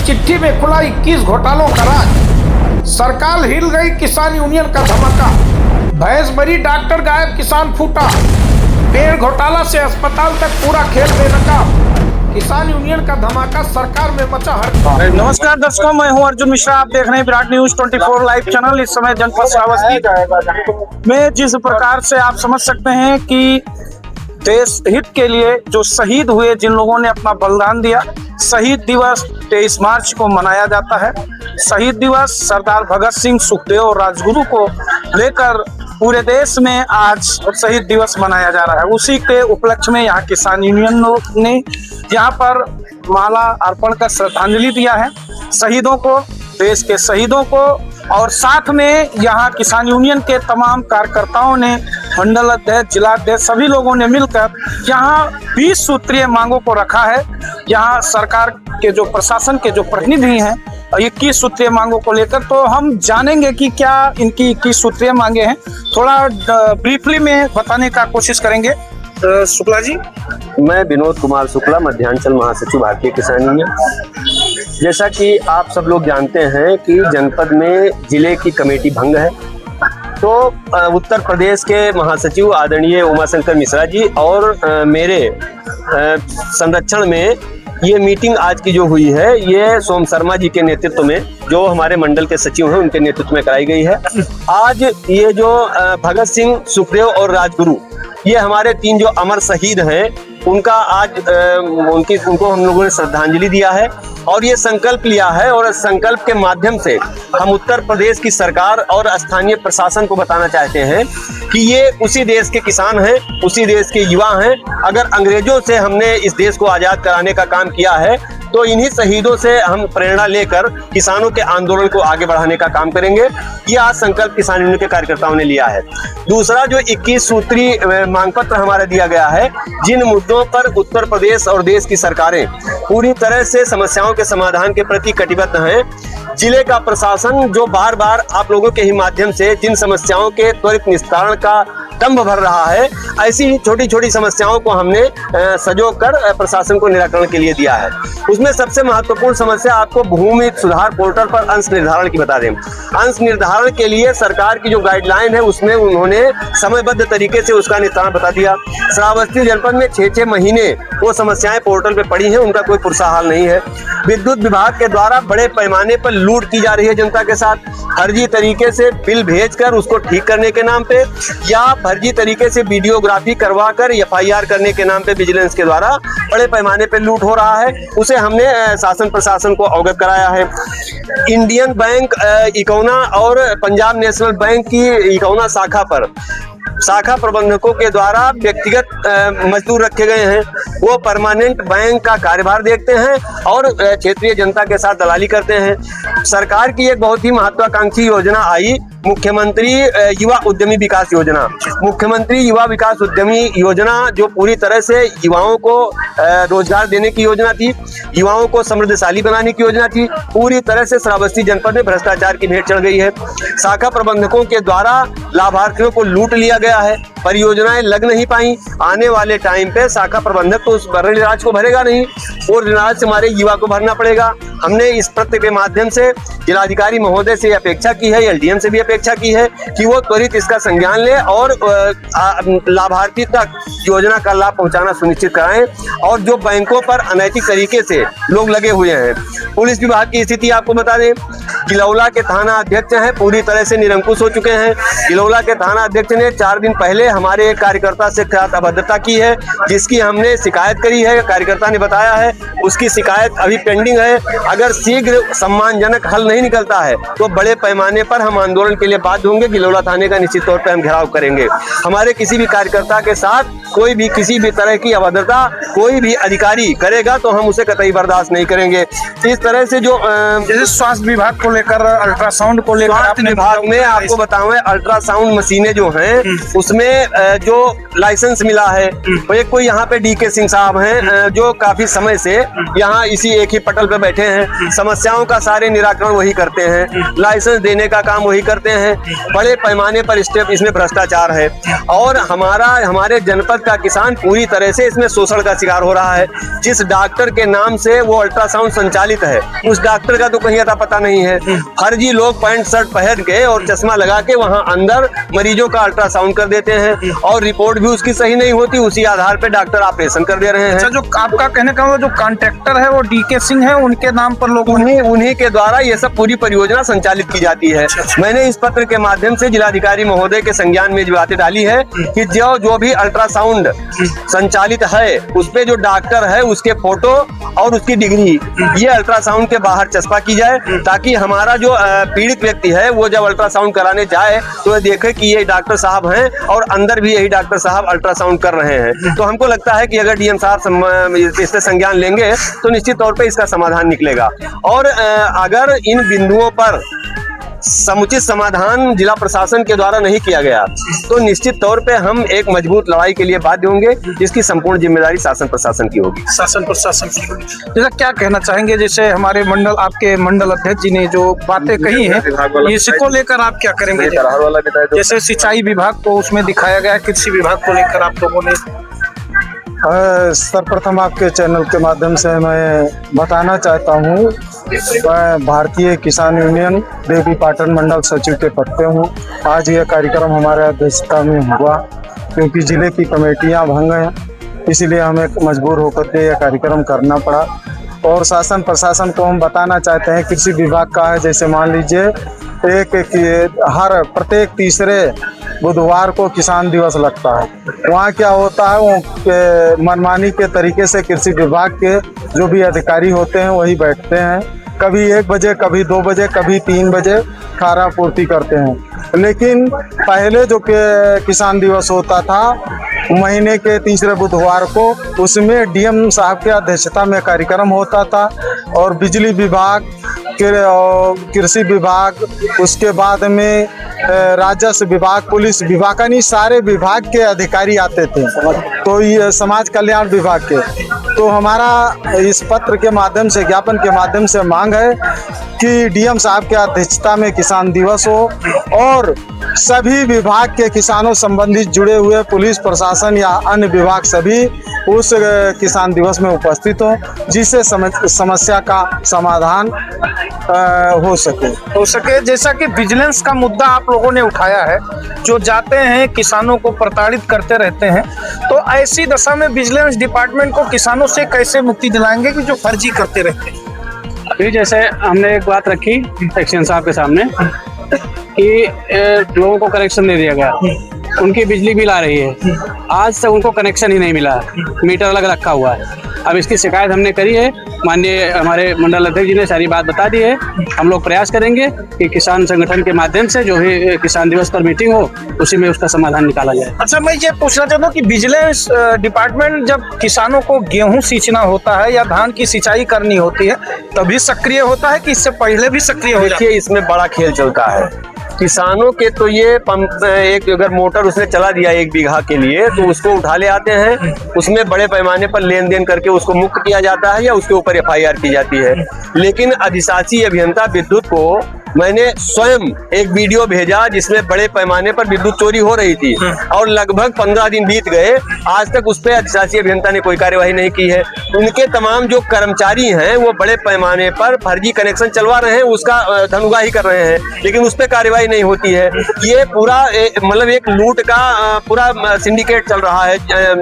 चिट्ठी में खुला 21 घोटालों का राज। सरकार हिल गई, किसान यूनियन का धमाका। भैंस मरी, डॉक्टर गायब, किसान फूटा। पेड़ घोटाला से अस्पताल तक पूरा खेल बेनकाब। किसान यूनियन का धमाका, सरकार में मचा हड़कंप। नमस्कार दर्शकों, मैं हूं अर्जुन मिश्रा। आप देख रहे हैं विराट न्यूज 24 लाइव चैनल। इस समय जनपद श्रावस्ती में जिस प्रकार से आप समझ सकते हैं कि देश हित के लिए जो शहीद हुए, जिन लोगों ने अपना बलिदान दिया, शहीद दिवस 23 मार्च को मनाया जाता है। शहीद दिवस सरदार भगत सिंह, सुखदेव और राजगुरु को लेकर पूरे देश में आज शहीद दिवस मनाया जा रहा है। उसी के उपलक्ष्य में यहाँ किसान यूनियन ने यहाँ पर माला अर्पण कर श्रद्धांजलि दिया है शहीदों को, देश के शहीदों को। और साथ में यहाँ किसान यूनियन के तमाम कार्यकर्ताओं ने, मंडल अध्यक्ष, जिला अध्यक्ष, सभी लोगों ने मिलकर यहाँ 20 सूत्रीय मांगों को रखा है। यहाँ सरकार के जो प्रशासन के जो प्रतिनिधि हैं 21 सूत्रीय मांगों को लेकर, तो हम जानेंगे कि क्या इनकी 21 सूत्रीय मांगे हैं। थोड़ा ब्रीफली में बताने का कोशिश करेंगे। शुक्ला जी। मैं विनोद कुमार शुक्ला, मध्यांचल महासचिव भारतीय किसान यूनियन। जैसा कि आप सब लोग जानते हैं कि जनपद में जिले की कमेटी भंग है, तो उत्तर प्रदेश के महासचिव आदरणीय उमाशंकर मिश्रा जी और मेरे संरक्षण में ये मीटिंग आज की जो हुई है, ये सोम शर्मा जी के नेतृत्व में, जो हमारे मंडल के सचिव हैं, उनके नेतृत्व में कराई गई है। आज ये जो भगत सिंह, सुखदेव और राजगुरु, ये हमारे 3 जो अमर शहीद हैं, उनका आज उनको हम लोगों ने श्रद्धांजलि दिया है और ये संकल्प लिया है। और इस संकल्प के माध्यम से हम उत्तर प्रदेश की सरकार और स्थानीय प्रशासन को बताना चाहते हैं कि ये उसी देश के किसान हैं, उसी देश के युवा हैं। अगर अंग्रेजों से हमने इस देश को आजाद कराने का काम किया है, तो इन्हीं शहीदों से हम प्रेरणा लेकर किसानों के आंदोलन को आगे बढ़ाने का काम करेंगे। ये आज संकल्प किसान यूनियन के कार्यकर्ताओं ने लिया है। दूसरा, जो 21 सूत्री मांग पत्र हमारा दिया गया है, जिन मुद्दों पर उत्तर प्रदेश और देश की सरकारें पूरी तरह से समस्याओं के समाधान के प्रति कटिबद्ध हैं। जिले का प्रशासन जो बार बार आप लोगों के ही माध्यम से जिन समस्याओं के त्वरित निस्तारण का दम्भ भर रहा है, ऐसी छोटी छोटी समस्याओं को हमने सजोकर प्रशासन को निराकरण के लिए दिया है। उसमें सबसे महत्वपूर्ण समस्या आपको भूमि सुधार पोर्टल पर अंश निर्धारण की बता दें। अंश निर्धारण के लिए सरकार की जो गाइडलाइन है, उसमें उन्होंने समयबद्ध तरीके से उसका निस्तारण बता दिया। श्रावस्ती जनपद में 6-6 महीने वो समस्याएं पोर्टल पे पड़ी हैं, उनका कोई पुरसा हाल नहीं है। विद्युत विभाग के द्वारा बड़े पैमाने पर लूट की जा रही है जनता के साथ, फर्जी तरीके से बिल भेजकर उसको ठीक करने के नाम पे, या फर्जी तरीके से वीडियोग्राफी करवाकर FIR करने के नाम पे विजिलेंस के द्वारा बड़े पैमाने पे लूट हो रहा है। उसे हमने शासन प्रशासन को अवगत कराया है। इंडियन बैंक इकौना और पंजाब नेशनल बैंक की इकौना शाखा पर शाखा प्रबंधकों के द्वारा व्यक्तिगत मजदूर रखे गए हैं। वो परमानेंट बैंक का कार्यभार देखते हैं और क्षेत्रीय जनता के साथ दलाली करते हैं। सरकार की एक बहुत ही महत्वाकांक्षी योजना आई, मुख्यमंत्री युवा उद्यमी विकास योजना। मुख्यमंत्री युवा विकास उद्यमी योजना जो पूरी तरह से युवाओं को रोजगार देने की योजना थी, युवाओं को समृद्धशाली बनाने की योजना थी। पूरी तरह से श्रावस्ती जनपद में भ्रष्टाचार की भेंट चढ़ गई है। शाखा प्रबंधकों के द्वारा लाभार्थियों को लूट लिया गया है, परियोजनाएं लग नहीं पाई। आने वाले टाइम पे शाखा प्रबंधक तो उस ऋणाज को भरेगा नहीं, और ऋणाज से हमारे युवा को भरना पड़ेगा। हमने इस पत्र के माध्यम से जिलाधिकारी महोदय से अपेक्षा की है, LDM से भी अपेक्षा की है कि वो त्वरित इसका संज्ञान ले और लाभार्थी तक योजना का लाभ पहुंचाना सुनिश्चित कराएं। और जो बैंकों पर अनैतिक तरीके से लोग लगे हुए हैं, पुलिस विभाग की स्थिति आपको बता दें। गिलौला के थाना अध्यक्ष हैं, पूरी तरह से निरंकुश हो चुके हैं। गिलौला के थाना अध्यक्ष ने 4 दिन पहले हमारे एक कार्यकर्ता से साथ अभद्रता की है, जिसकी हमने शिकायत करी है। कार्यकर्ता ने बताया है उसकी शिकायत अभी पेंडिंग है। अगर शीघ्र सम्मानजनक हल नहीं निकलता है तो बड़े पैमाने पर हम आंदोलन के लिए बाध्य होंगे। गिलौला थाने का निश्चित तौर पर हम घेराव करेंगे। हमारे किसी भी कार्यकर्ता के साथ कोई भी किसी भी तरह की अभद्रता कोई भी अधिकारी करेगा तो हम उसे कतई बर्दाश्त नहीं करेंगे। इस तरह से जो जैसे स्वास्थ्य विभाग को लेकर, अल्ट्रासाउंड को लेकर स्वास्थ्य विभाग में आपको बताऊं, अल्ट्रासाउंड मशीनें जो हैं उसमें जो लाइसेंस मिला है, तो एक कोई यहाँ पे डीके सिंह साहब हैं जो काफी समय से यहाँ इसी एक ही पटल पे बैठे हैं, समस्याओं का सारे निराकरण वही करते हैं, लाइसेंस देने का काम वही करते हैं। बड़े पैमाने पर स्टेप इसमें भ्रष्टाचार है और हमारे जनपद का किसान पूरी तरह से इसमें शोषण का शिकार हो रहा है। जिस डॉक्टर के नाम से वो अल्ट्रासाउंड संचालित है, उस डॉक्टर का तो कहीं अता पता नहीं है। फर्जी लोग पैंट शर्ट पहन के और चश्मा लगा के वहां अंदर मरीजों का अल्ट्रासाउंड कर देते हैं और रिपोर्ट भी उसकी सही नहीं होती, उसी आधार पे डॉक्टर ऑपरेशन कर दे रहे हैं। अच्छा, जो आपका कहने का जो कॉन्ट्रैक्टर है वो डीके सिंह है, उनके नाम पर लोग उन्हीं के द्वारा ये सब पूरी परियोजना संचालित की जाती है। मैंने इस पत्र के माध्यम से जिलाधिकारी महोदय के संज्ञान में बातें डाली है कि जो भी अल्ट्रासाउंड संचालित है उस पे जो डॉक्टर है उसके फोटो और उसकी डिग्री ये अल्ट्रासाउंड के बाहर चस्पा की जाए, ताकि हमारा जो पीड़ित व्यक्ति है वो जब अल्ट्रासाउंड कराने जाए तो देखे कि ये डॉक्टर साहब हैं और अंदर भी यही डॉक्टर साहब अल्ट्रासाउंड कर रहे हैं। तो हमको लगता है कि अगर डीएम साहब इससे संज्ञान लेंगे तो निश्चित तौर पे इसका समाधान निकलेगा। और अगर इन बिंदुओं पर समुचित समाधान जिला प्रशासन के द्वारा नहीं किया गया तो निश्चित तौर पे हम एक मजबूत लड़ाई के लिए बाध्य होंगे, जिसकी संपूर्ण जिम्मेदारी शासन प्रशासन की होगी। शासन प्रशासन की होगी। जैसा क्या कहना चाहेंगे, जैसे हमारे आपके मंडल अध्यक्ष जी ने जो बातें कही हैं, इसको लेकर आप क्या करेंगे? जैसे सिंचाई विभाग को उसमें दिखाया गया, कृषि विभाग को लेकर आप लोगों ने सर्वप्रथम आपके चैनल के माध्यम से मैं बताना चाहता हूँ, मैं भारतीय किसान यूनियन देवीपाटन मंडल सचिव के पद पे हूँ। आज यह कार्यक्रम हमारे अध्यक्षता में हुआ क्योंकि जिले की कमेटियाँ भंग हैं, इसलिए हमें मजबूर होकर के यह कार्यक्रम करना पड़ा। और शासन प्रशासन को हम बताना चाहते हैं, कृषि विभाग का है, जैसे मान लीजिए प्रत्येक तीसरे बुधवार को किसान दिवस लगता है, वहाँ क्या होता है, वो मनमानी के तरीके से कृषि विभाग के जो भी अधिकारी होते हैं वही बैठते हैं, कभी 1 बजे, कभी 2 बजे, कभी 3 बजे खारा पूर्ति करते हैं। लेकिन पहले जो किसान दिवस होता था महीने के तीसरे बुधवार को, उसमें डीएम साहब के अध्यक्षता में कार्यक्रम होता था और बिजली विभाग, कृषि विभाग, उसके बाद में राजस्व विभाग, पुलिस विभाग, यानी सारे विभाग के अधिकारी आते थे, तो ये समाज कल्याण विभाग के। तो हमारा इस पत्र के माध्यम से, ज्ञापन के माध्यम से मांग है कि डीएम साहब के अध्यक्षता में किसान दिवस हो और सभी विभाग के किसानों संबंधित जुड़े हुए पुलिस प्रशासन या अन्य विभाग सभी उस किसान दिवस में उपस्थित हो, जिससे समस्या का समाधान हो सके। जैसा कि विजिलेंस का मुद्दा आप लोगों ने उठाया है, जो जाते हैं किसानों को प्रताड़ित करते रहते हैं, तो ऐसी दशा में विजिलेंस डिपार्टमेंट को किसानों से कैसे मुक्ति दिलाएंगे कि जो फर्जी करते रहते हैं? अभी जैसे हमने एक बात रखी एक्शन साहब के सामने कि लोगों को कनेक्शन दे दिया गया, उनकी बिजली बिल आ रही है, आज तक उनको कनेक्शन ही नहीं मिला, मीटर अलग रखा हुआ है। अब इसकी शिकायत हमने करी है, माननीय हमारे मंडल अध्यक्ष जी ने सारी बात बता दी है। हम लोग प्रयास करेंगे कि किसान संगठन के माध्यम से जो भी किसान दिवस पर मीटिंग हो उसी में उसका समाधान निकाला जाए। अच्छा, मैं ये पूछना चाहता हूँ कि विजिलेंस डिपार्टमेंट जब किसानों को गेहूं सींचना होता है या धान की सिंचाई करनी होती है तभी सक्रिय होता है कि इससे पहले भी सक्रिय हो जाता है? इसमें बड़ा खेल चलता है किसानों के। तो ये पंप, एक अगर मोटर उसने चला दिया 1 बीघा के लिए तो उसको उठा ले आते हैं, उसमें बड़े पैमाने पर लेन देन करके उसको मुक्त किया जाता है या उसके ऊपर FIR की जाती है। लेकिन अधिशासी अभियंता विद्युत को मैंने स्वयं एक वीडियो भेजा जिसमें बड़े पैमाने पर विद्युत चोरी हो रही थी और लगभग 15 दिन बीत गए, आज तक उस पर अधिशासी अभियंता ने कोई कार्यवाही नहीं की है। उनके तमाम जो कर्मचारी हैं वो बड़े पैमाने पर फर्जी कनेक्शन चलवा रहे हैं, उसका धनुगाही कर रहे हैं, लेकिन उस पर कार्यवाही नहीं होती है। ये पूरा मतलब एक लूट का पूरा सिंडिकेट चल रहा है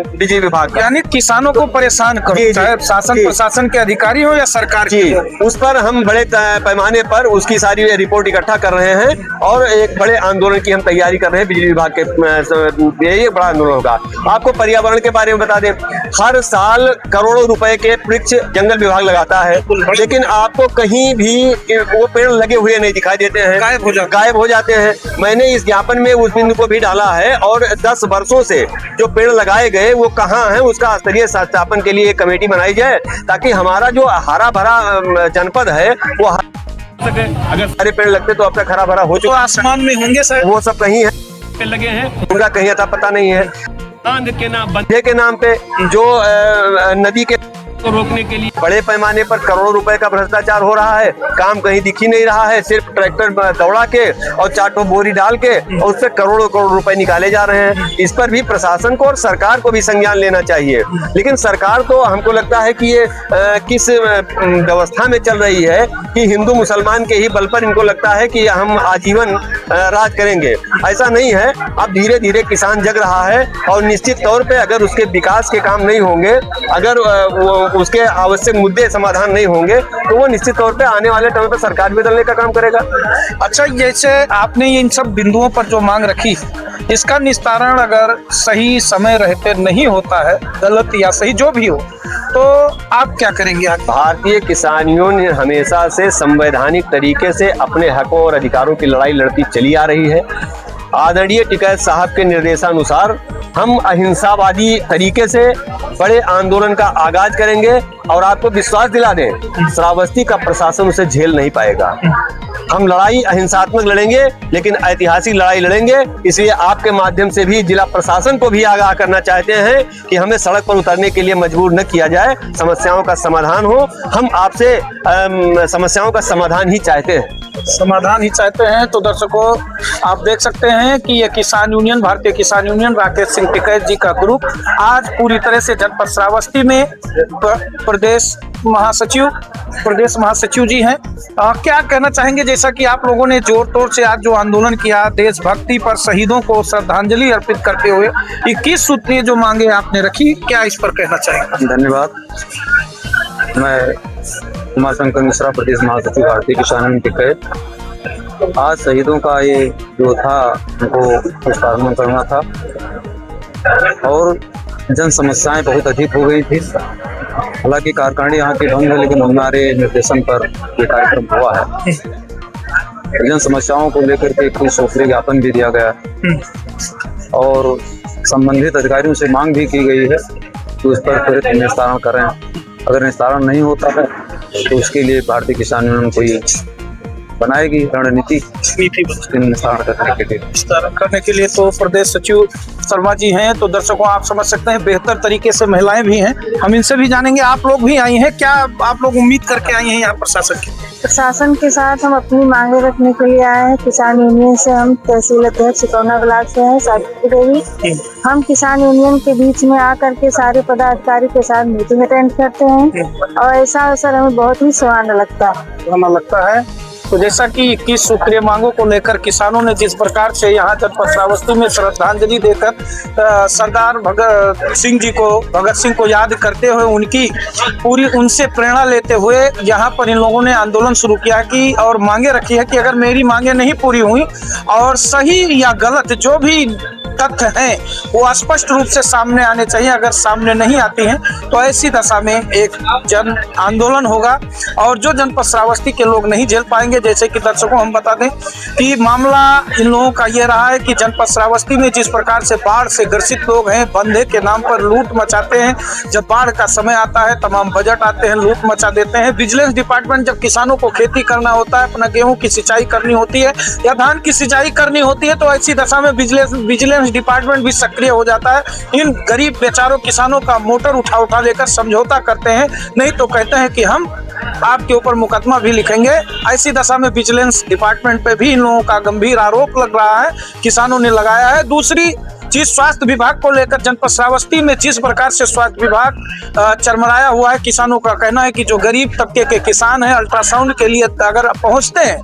बिजली विभाग का। यानी किसानों को परेशान करो, चाहे शासन प्रशासन के अधिकारी हो या सरकार की, उस पर हम बड़े पैमाने पर उसकी सारी रिपोर्ट इकट्ठा कर रहे हैं और एक बड़े आंदोलन की हम तैयारी कर रहे हैं बिजली विभाग के। ये बड़ा आंदोलन होगा। आपको पर्यावरण के बारे में बता दें, हर साल करोड़ों रुपए के वृक्ष जंगल विभाग लगाता है, लेकिन आपको कहीं भी वो पेड़ लगे हुए नहीं दिखाई देते हैं, गायब हो जाते हैं। मैंने इस ज्ञापन में उस बिंदु को भी डाला है और 10 वर्षों से जो पेड़ लगाए गए वो कहाँ हैं, उसका स्तरीय सत्यापन के लिए एक कमेटी बनाई जाए ताकि हमारा जो हरा भरा जनपद है वो सके। अगर सारे पेड़ लगते तो अब तक हरा भरा हो तो चुका, आसमान में होंगे सर। वो सब कहीं है, पेड़ लगे हैं उनका कहीं अता पता नहीं है। बांध के नाम बंद के नाम पे जो नदी के को रोकने के लिए बड़े पैमाने पर करोड़ों रुपए का भ्रष्टाचार हो रहा है, काम कहीं दिख ही नहीं रहा है। सिर्फ ट्रैक्टर दौड़ा के और 4 ठो बोरी डाल के और उससे करोड़ों करोड़ रुपए निकाले जा रहे हैं। इस पर भी प्रशासन को और सरकार को भी संज्ञान लेना चाहिए। लेकिन सरकार तो हमको लगता है कि ये किस व्यवस्था में चल रही है कि हिंदू मुसलमान के ही बल पर इनको लगता है कि हम आजीवन राज करेंगे। ऐसा नहीं है। अब धीरे धीरे किसान जग रहा है और निश्चित तौर पे अगर उसके विकास के काम नहीं होंगे, अगर उसके आवश्यक मुद्दे समाधान नहीं होंगे, तो वो निश्चित तौर पे आने वाले टाइम पे सरकार बदलने का काम करेगा। अच्छा, जैसे आपने इन सब बिंदुओं पर जो मांग रखी, इसका निस्तारण अगर सही समय रहते नहीं होता है, गलत या सही जो भी हो, तो आप क्या करेंगे आगे? भारतीय किसानियों ने हमेशा से संवैधानिक तरीके से अपने हकों और अधिकारों की लड़ाई लड़ती चली आ रही है। आदरणीय टिकैत साहब के निर्देशानुसार हम अहिंसावादी तरीके से बड़े आंदोलन का आगाज करेंगे और आपको विश्वास दिला दें, श्रावस्ती का प्रशासन उसे झेल नहीं पाएगा। हम लड़ाई अहिंसात्मक लड़ेंगे, लेकिन ऐतिहासिक लड़ाई लड़ेंगे। इसलिए आपके माध्यम से भी जिला प्रशासन को भी आगाह करना चाहते हैं कि हमें सड़क पर उतरने के लिए मजबूर न किया जाए, समस्याओं का समाधान हो। हम आपसे समस्याओं का समाधान ही चाहते हैं। समाधान ही चाहते हैं। तो दर्शकों, आप देख सकते हैं कि ये किसान यूनियन, भारतीय किसान यूनियन, राकेश सिंह टिकैत जी का ग्रुप आज पूरी तरह से जनपद श्रावस्ती में प्रदेश महासचिव जी हैं। क्या कहना चाहेंगे, जैसा कि आप लोगों ने जोर तोड़ से आज जो आंदोलन किया, देशभक्ति पर शहीदों को श्रद्धांजलि अर्पित करते हुए 21 सूत्रीय जो मांगे आपने रखी, क्या इस पर कहना चाहेंगे? धन्यवाद। मैं कुमार शंकर मिश्रा, प्रदेश महासचिव भारतीय किसान यूनियन टिकैत। आज शहीदों का ये जो था, उनको पुष्पार्पण करना था और जन समस्याएं बहुत अधिक हो गई थी। हालांकि कार्यकारिणी यहाँ की ढंग है, लेकिन हमारे निर्देशन पर ये कार्यक्रम हुआ है। जन समस्याओं को लेकर के कुछ सूत्रीय ज्ञापन भी दिया गया और संबंधित अधिकारियों से मांग भी की गई है कि उस पर त्वरित निस्तारण करें। अगर निस्तारण नहीं होता है तो उसके लिए भारतीय किसान यूनियन कोई बनाएगी रणनीति निस्तारण करने के लिए। तो प्रदेश सचिव शर्मा जी हैं। तो दर्शकों, आप समझ सकते हैं बेहतर तरीके से महिलाएं भी हैं, हम इनसे भी जानेंगे। आप लोग भी आई हैं, क्या आप लोग उम्मीद करके आई हैं यहाँ प्रशासन के साथ? हम अपनी मांगे रखने के लिए आए हैं। किसान यूनियन से हम तहसील अध्यक्ष सिकौना ब्लॉक से हैं, सावित्री देवी। हम किसान यूनियन के बीच में आकर के सारे पदाधिकारी के साथ मीटिंग अटेंड करते हैं और ऐसा अवसर हमें बहुत ही सुहाना लगता है। तो जैसा कि 21 सूत्रीय मांगों को लेकर किसानों ने जिस प्रकार से यहाँ जनपद श्रावस्ती में श्रद्धांजलि देकर सरदार भगत सिंह को याद करते हुए उनसे प्रेरणा लेते हुए यहाँ पर इन लोगों ने आंदोलन शुरू किया कि और मांगे रखी है कि अगर मेरी मांगे नहीं पूरी हुई और सही या गलत जो भी तथ्य हैं वो स्पष्ट रूप से सामने आने चाहिए। अगर सामने नहीं आती हैं तो ऐसी दशा में एक जन आंदोलन होगा और जो जनपद श्रावस्ती के लोग नहीं झेल पाएंगे। जैसे कि दर्शकों हम बता दें कि मामला इन लोगों का ये रहा है कि जनपद श्रावस्ती में जिस प्रकार से बाढ़ से ग्रसित लोग हैं, बंधे के नाम पर लूट मचाते हैं। जब बाढ़ का समय आता है, तमाम बजट आते हैं, लूट मचा देते हैं। विजिलेंस डिपार्टमेंट जब किसानों को खेती करना होता है, अपना गेहूं की सिंचाई करनी होती है या धान की सिंचाई करनी होती है, तो ऐसी दशा में विजिलेंस डिपार्टमेंट भी सक्रिय हो जाता है। इन गरीब बेचारों किसानों का मोटर उठा लेकर समझौता करते हैं, नहीं तो कहते हैं कि हम आपके ऊपर मुकदमा भी लिखेंगे। ऐसी दशा में विजिलेंस डिपार्टमेंट पे भी इन लोगों का गंभीर आरोप लग रहा है, किसानों ने लगाया है। दूसरी चीज, स्वास्थ्य विभाग को लेकर जनपद श्रावस्ती में जिस प्रकार से स्वास्थ्य विभाग चरमराया हुआ है, किसानों का कहना है कि जो गरीब तबके के किसान हैं, अल्ट्रासाउंड के लिए अगर पहुंचते हैं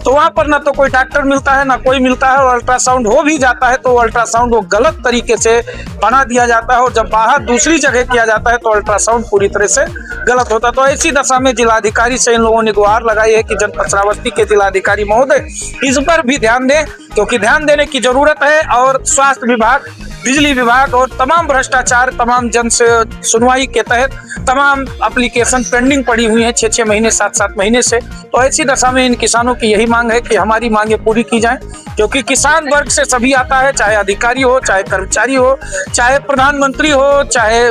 तो वहां पर ना तो कोई डॉक्टर मिलता है, ना कोई मिलता है, और अल्ट्रासाउंड हो भी जाता है तो अल्ट्रासाउंड वो गलत तरीके से बना दिया जाता है और जब बाहर दूसरी जगह किया जाता है तो अल्ट्रासाउंड पूरी तरह से गलत होता है। तो ऐसी दशा में जिलाधिकारी से इन लोगों ने गुहार लगाई है कि जनपद श्रावस्ती के जिलाधिकारी महोदय इस पर भी ध्यान दें, क्योंकि ध्यान देने की जरूरत है। और स्वास्थ्य विभाग, बिजली विभाग और तमाम भ्रष्टाचार, तमाम जन से सुनवाई के तहत तमाम एप्लीकेशन पेंडिंग पड़ी हुई हैं 6-6 महीने, 7-7 महीने से। तो ऐसी दशा में इन किसानों की यही मांग है कि हमारी मांगे पूरी की जाए, क्योंकि किसान वर्ग से सभी आता है, चाहे अधिकारी हो, चाहे कर्मचारी हो, चाहे प्रधानमंत्री हो, चाहे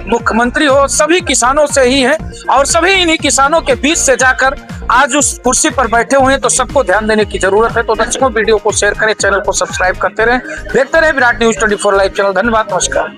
मुख्यमंत्री हो, सभी किसानों से ही है और सभी इन्हीं किसानों के बीच से जाकर आज उस कुर्सी पर बैठे हुए हैं, तो सबको ध्यान देने की जरूरत है। तो दर्शकों, वीडियो को शेयर करें, चैनल को सब्सक्राइब करते रहें, देखते रहे विराट न्यूज 24 लाइव चैनल। धन्यवाद, नमस्कार।